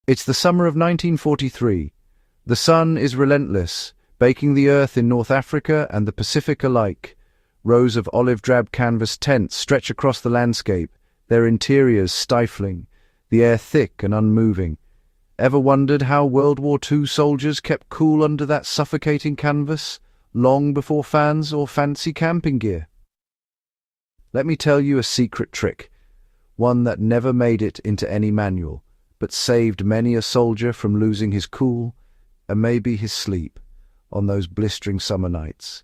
It's the summer of 1943. The sun is relentless, baking the earth in North Africa and the Pacific alike. Rows of olive-drab canvas tents stretch across the landscape, their interiors stifling, the air thick and unmoving. Ever wondered how World War II soldiers kept cool under that suffocating canvas, long before fans or fancy camping gear? Let me tell you a secret trick, one that never made it into any manual, but saved many a soldier from losing his cool and maybe his sleep on those blistering summer nights.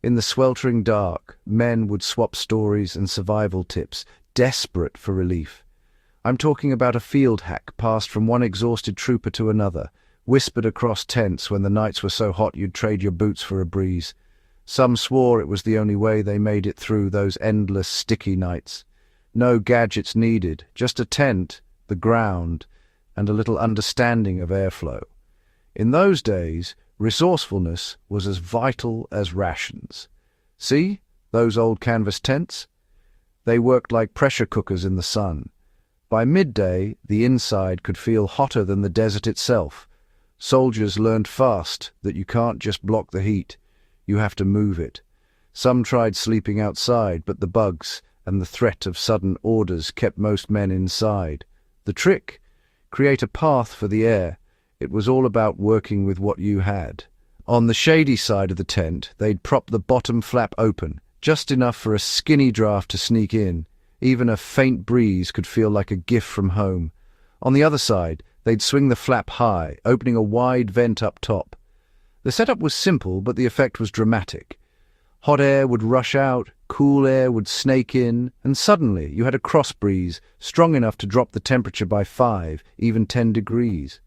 In the sweltering dark, men would swap stories and survival tips, desperate for relief. I'm talking about a field hack passed from one exhausted trooper to another, whispered across tents when the nights were so hot you'd trade your boots for a breeze. Some swore it was the only way they made it through those endless, sticky nights. No gadgets needed, just a tent, the ground, and a little understanding of airflow. In those days, resourcefulness was as vital as rations. See, those old canvas tents? They worked like pressure cookers in the sun. By midday, the inside could feel hotter than the desert itself. Soldiers learned fast that you can't just block the heat, you have to move it. Some tried sleeping outside, but the bugs and the threat of sudden orders kept most men inside. The trick? Create a path for the air. It was all about working with what you had. On the shady side of the tent, they'd prop the bottom flap open, just enough for a skinny draft to sneak in. Even a faint breeze could feel like a gift from home. On the other side, they'd swing the flap high, opening a wide vent up top. The setup was simple, but the effect was dramatic. Hot air would rush out, cool air would snake in, and suddenly you had a cross breeze strong enough to drop the temperature by 5, even 10 degrees.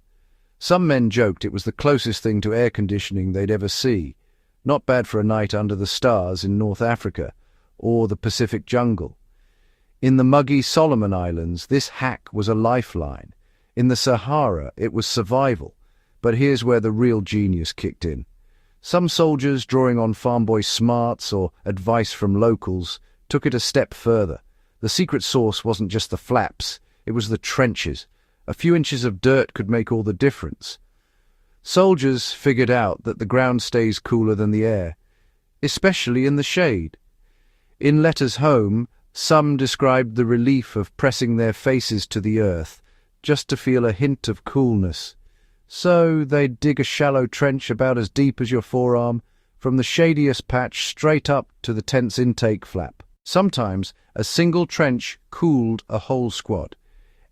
Some men joked it was the closest thing to air conditioning they'd ever see. Not bad for a night under the stars in North Africa or the Pacific jungle. In the muggy Solomon Islands, this hack was a lifeline. In the Sahara, it was survival. But here's where the real genius kicked in. Some soldiers, drawing on farm boy smarts or advice from locals, took it a step further. The secret sauce wasn't just the flaps, it was the trenches. A few inches of dirt could make all the difference. Soldiers figured out that the ground stays cooler than the air, especially in the shade. In letters home, some described the relief of pressing their faces to the earth, just to feel a hint of coolness. So they'd dig a shallow trench about as deep as your forearm, from the shadiest patch straight up to the tent's intake flap. Sometimes a single trench cooled a whole squad.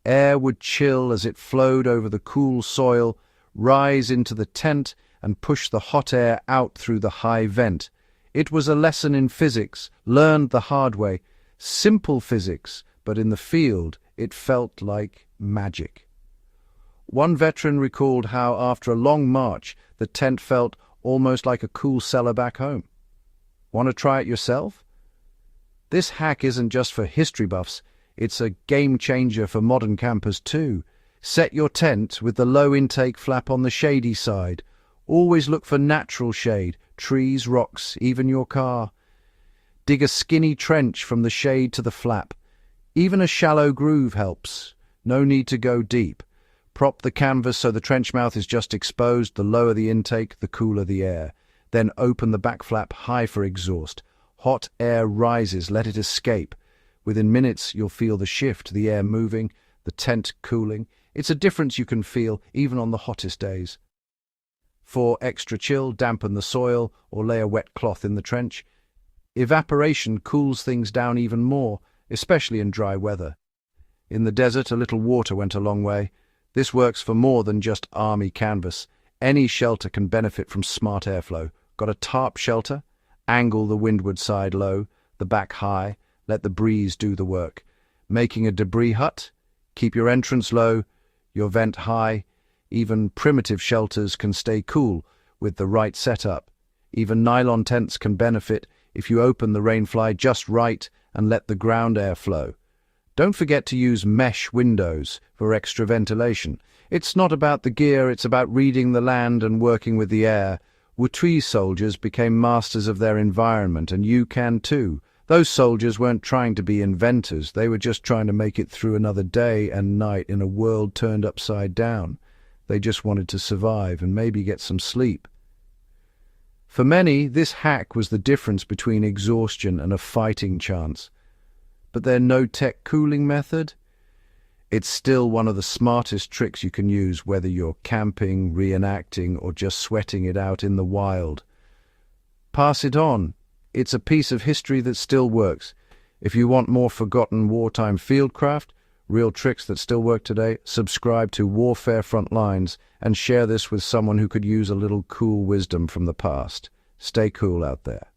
Air would chill as it flowed over the cool soil, rise into the tent, and push the hot air out through the high vent. It was a lesson in physics, learned the hard way. Simple physics, but in the field it felt like magic. One veteran recalled how, after a long march, the tent felt almost like a cool cellar back home. Want to try it yourself? This hack isn't just for history buffs, it's a game-changer for modern campers too. Set your tent with the low intake flap on the shady side. Always look for natural shade, trees, rocks, even your car. Dig a skinny trench from the shade to the flap. Even a shallow groove helps. No need to go deep. Prop the canvas so the trench mouth is just exposed. The lower the intake, the cooler the air. Then open the back flap high for exhaust. Hot air rises, let it escape. Within minutes, you'll feel the shift, the air moving, the tent cooling. It's a difference you can feel even on the hottest days. For extra chill, dampen the soil or lay a wet cloth in the trench. Evaporation cools things down even more, especially in dry weather. In the desert, a little water went a long way. This works for more than just army canvas. Any shelter can benefit from smart airflow. Got a tarp shelter? Angle the windward side low, the back high, let the breeze do the work. Making a debris hut? Keep your entrance low, your vent high. Even primitive shelters can stay cool with the right setup. Even nylon tents can benefit if you open the rainfly just right and let the ground air flow. Don't forget to use mesh windows for extra ventilation. It's not about the gear, it's about reading the land and working with the air. WWII soldiers became masters of their environment, and you can too. Those soldiers weren't trying to be inventors, they were just trying to make it through another day and night in a world turned upside down. They just wanted to survive and maybe get some sleep. For many, this hack was the difference between exhaustion and a fighting chance. But their no-tech cooling method? It's still one of the smartest tricks you can use, whether you're camping, reenacting, or just sweating it out in the wild. Pass it on. It's a piece of history that still works. If you want more forgotten wartime fieldcraft, real tricks that still work today, subscribe to Warfare Frontlines and share this with someone who could use a little cool wisdom from the past. Stay cool out there.